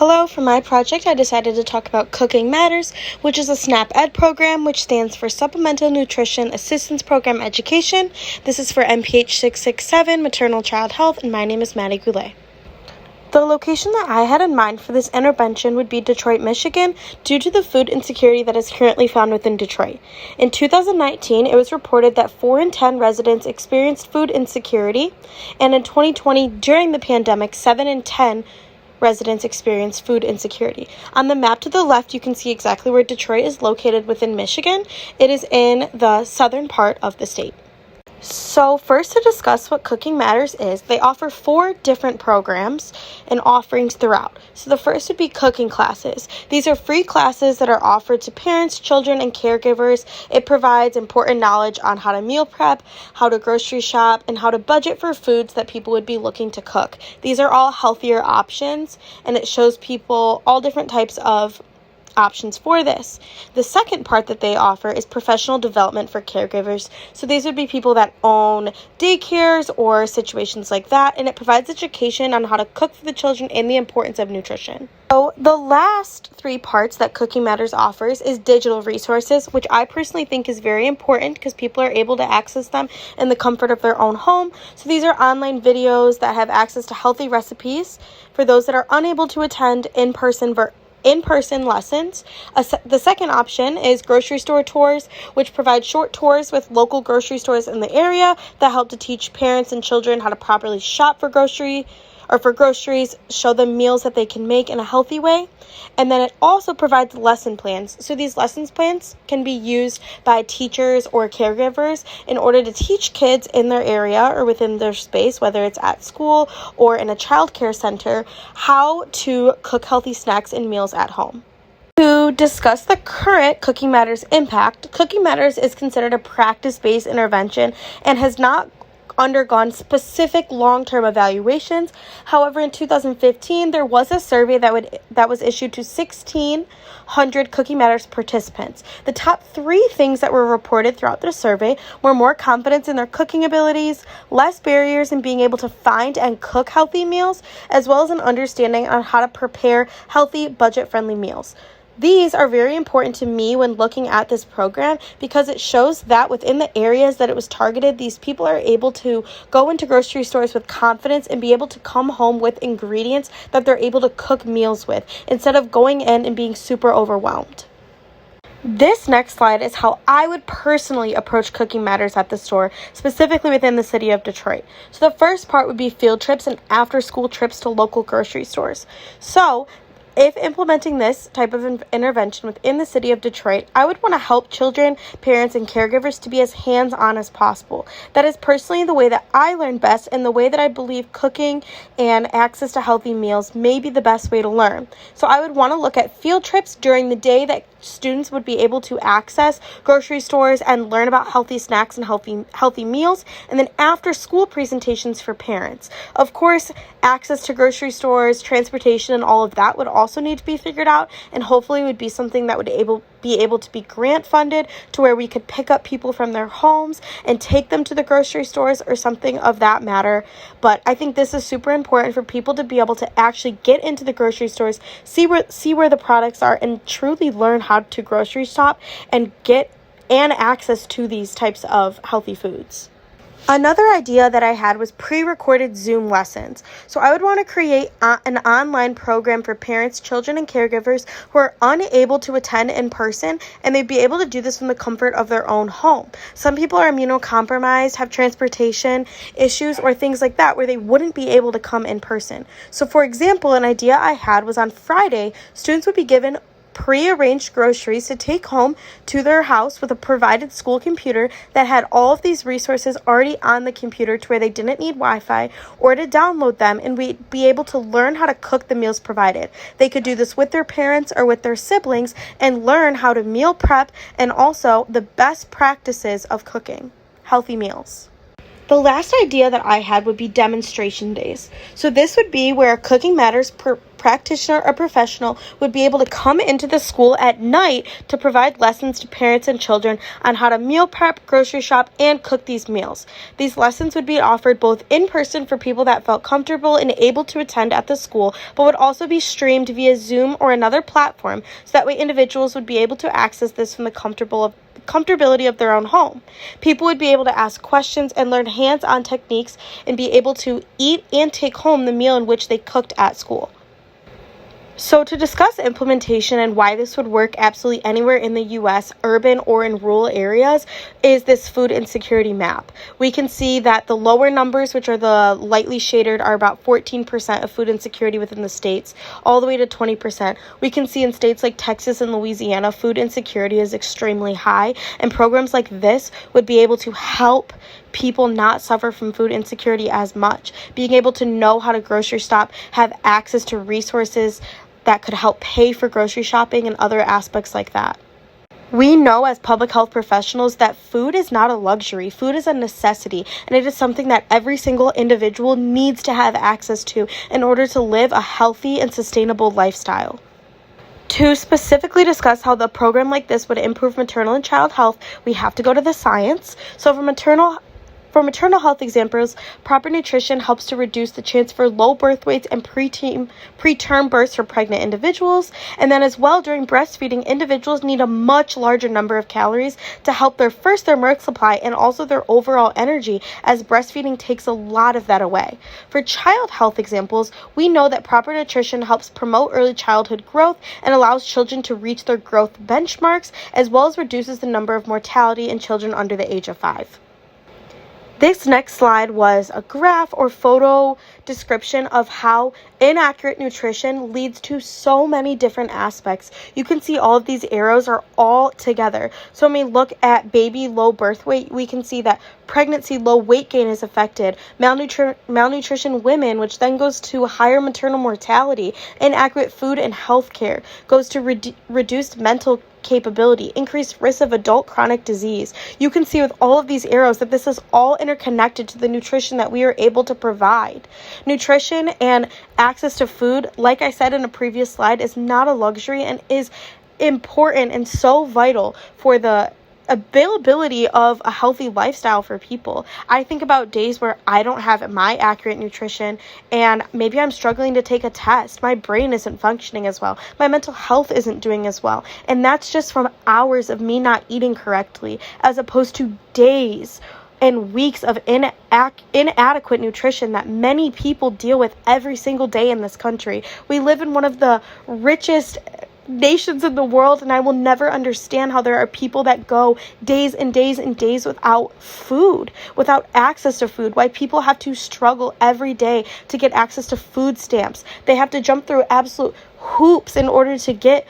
Hello, for my project I decided to talk about Cooking Matters, which is a SNAP Ed program, which stands for Supplemental Nutrition Assistance Program Education. This is for MPH 667, Maternal Child Health, and my name is Maddie Goulet. The location that I had in mind for this intervention would be Detroit, Michigan, due to the food insecurity that is currently found within Detroit. In 2019, it was reported that 4 in 10 residents experienced food insecurity, and in 2020, during the pandemic, 7 in 10 residents experienced food insecurity. On the map to the left, you can see exactly where Detroit is located within Michigan. It is in the southern part of the state. So first, to discuss what Cooking Matters is, they offer 4 different programs and offerings throughout. So the first would be cooking classes. These are free classes that are offered to parents, children, and caregivers. It provides important knowledge on how to meal prep, how to grocery shop, and how to budget for foods that people would be looking to cook. These are all healthier options, and it shows people all different types of options for this. The second part that they offer is professional development for caregivers. So these would be people that own daycares or situations like that, and it provides education on how to cook for the children and the importance of nutrition. So the last 3 parts that Cooking Matters offers is digital resources, which I personally think is very important because people are able to access them in the comfort of their own home. So these are online videos that have access to healthy recipes for those that are unable to attend in-person lessons. The second option is grocery store tours, which provide short tours with local grocery stores in the area that help to teach parents and children how to properly shop for groceries, show them meals that they can make in a healthy way. And then it also provides lesson plans. So these lesson plans can be used by teachers or caregivers in order to teach kids in their area or within their space, whether it's at school or in a child care center, how to cook healthy snacks and meals at home. To discuss the current Cooking Matters impact, Cooking Matters is considered a practice-based intervention and has not undergone specific long-term evaluations. However, in 2015, there was a survey that was issued to 1,600 Cooking Matters participants. The top 3 things that were reported throughout the survey were more confidence in their cooking abilities, less barriers in being able to find and cook healthy meals, as well as an understanding on how to prepare healthy, budget-friendly meals. These are very important to me when looking at this program because it shows that within the areas that it was targeted, these people are able to go into grocery stores with confidence and be able to come home with ingredients that they're able to cook meals with instead of going in and being super overwhelmed. This next slide is how I would personally approach Cooking Matters at the store, specifically within the city of Detroit. So the first part would be field trips and after-school trips to local grocery stores. So if implementing this type of intervention within the city of Detroit, I would want to help children, parents, and caregivers to be as hands-on as possible. That is personally the way that I learn best and the way that I believe cooking and access to healthy meals may be the best way to learn. So I would want to look at field trips during the day that students would be able to access grocery stores and learn about healthy snacks and healthy meals, and then after school presentations for parents. Of course, access to grocery stores, transportation, and all of that would also need to be figured out, and hopefully would be something that would be able to be grant funded to where we could pick up people from their homes and take them to the grocery stores or something of that matter. But I think this is super important for people to be able to actually get into the grocery stores, see where the products are, and truly learn how to grocery shop and get access to these types of healthy foods. Another idea that I had was pre-recorded Zoom lessons. So I would want to create an online program for parents, children, and caregivers who are unable to attend in person, and they'd be able to do this from the comfort of their own home. Some people are immunocompromised, have transportation issues, or things like that where they wouldn't be able to come in person. So for example, an idea I had was on Friday, students would be given pre-arranged groceries to take home to their house with a provided school computer that had all of these resources already on the computer to where they didn't need Wi-Fi or to download them, and we'd be able to learn how to cook the meals provided. They could do this with their parents or with their siblings and learn how to meal prep and also the best practices of cooking healthy meals. The last idea that I had would be demonstration days. So this would be where Cooking Matters practitioner or professional would be able to come into the school at night to provide lessons to parents and children on how to meal prep, grocery shop, and cook these meals. These lessons would be offered both in person for people that felt comfortable and able to attend at the school, but would also be streamed via Zoom or another platform, so that way individuals would be able to access this from the comfortability of their own home. People would be able to ask questions and learn hands-on techniques and be able to eat and take home the meal in which they cooked at school. So to discuss implementation and why this would work absolutely anywhere in the U.S., urban or in rural areas, is this food insecurity map. We can see that the lower numbers, which are the lightly shaded, are about 14% of food insecurity within the states, all the way to 20%. We can see in states like Texas and Louisiana, food insecurity is extremely high, and programs like this would be able to help people not suffer from food insecurity as much. Being able to know how to grocery shop, have access to resources that could help pay for grocery shopping and other aspects like that. We know as public health professionals that food is not a luxury. Food is a necessity, and it is something that every single individual needs to have access to in order to live a healthy and sustainable lifestyle. To specifically discuss how the program like this would improve maternal and child health, we have to go to the science. So for maternal health examples, proper nutrition helps to reduce the chance for low birth weights and preterm births for pregnant individuals. And then as well, during breastfeeding, individuals need a much larger number of calories to help their milk supply and also their overall energy, as breastfeeding takes a lot of that away. For child health examples, we know that proper nutrition helps promote early childhood growth and allows children to reach their growth benchmarks, as well as reduces the number of mortality in children under the age of 5. This next slide was a graph or photo description of how inaccurate nutrition leads to so many different aspects. You can see all of these arrows are all together. So when we look at baby low birth weight, we can see that pregnancy low weight gain is affected. Malnutrition women, which then goes to higher maternal mortality. Inaccurate food and health care goes to reduced mental capability, increased risk of adult chronic disease. You can see with all of these arrows that this is all interconnected to the nutrition that we are able to provide. Nutrition and access to food, like I said in a previous slide, is not a luxury and is important and so vital for the availability of a healthy lifestyle for people. I think about days where I don't have my accurate nutrition and maybe I'm struggling to take a test. My brain isn't functioning as well. My mental health isn't doing as well. And that's just from hours of me not eating correctly, as opposed to days and weeks of inadequate nutrition that many people deal with every single day in this country. We live in one of the richest nations in the world, and I will never understand how there are people that go days and days and days without food, without access to food, why people have to struggle every day to get access to food stamps. They have to jump through absolute hoops in order to get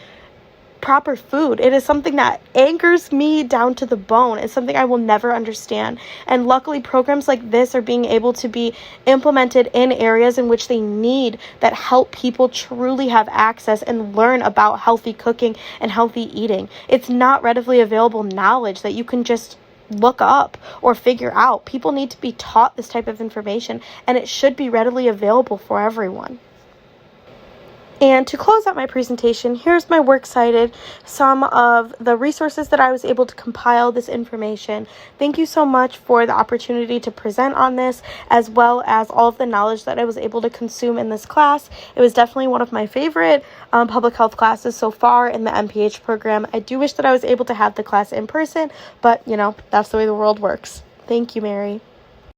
proper food. It is something that anchors me down to the bone. It's something I will never understand. And luckily, programs like this are being able to be implemented in areas in which they need, that help people truly have access and learn about healthy cooking and healthy eating. It's not readily available knowledge that you can just look up or figure out. People need to be taught this type of information, and it should be readily available for everyone. And to close out my presentation, here's my works cited, some of the resources that I was able to compile this information. Thank you so much for the opportunity to present on this, as well as all of the knowledge that I was able to consume in this class. It was definitely one of my favorite public health classes so far in the MPH program. I do wish that I was able to have the class in person, but that's the way the world works. Thank you, Mary.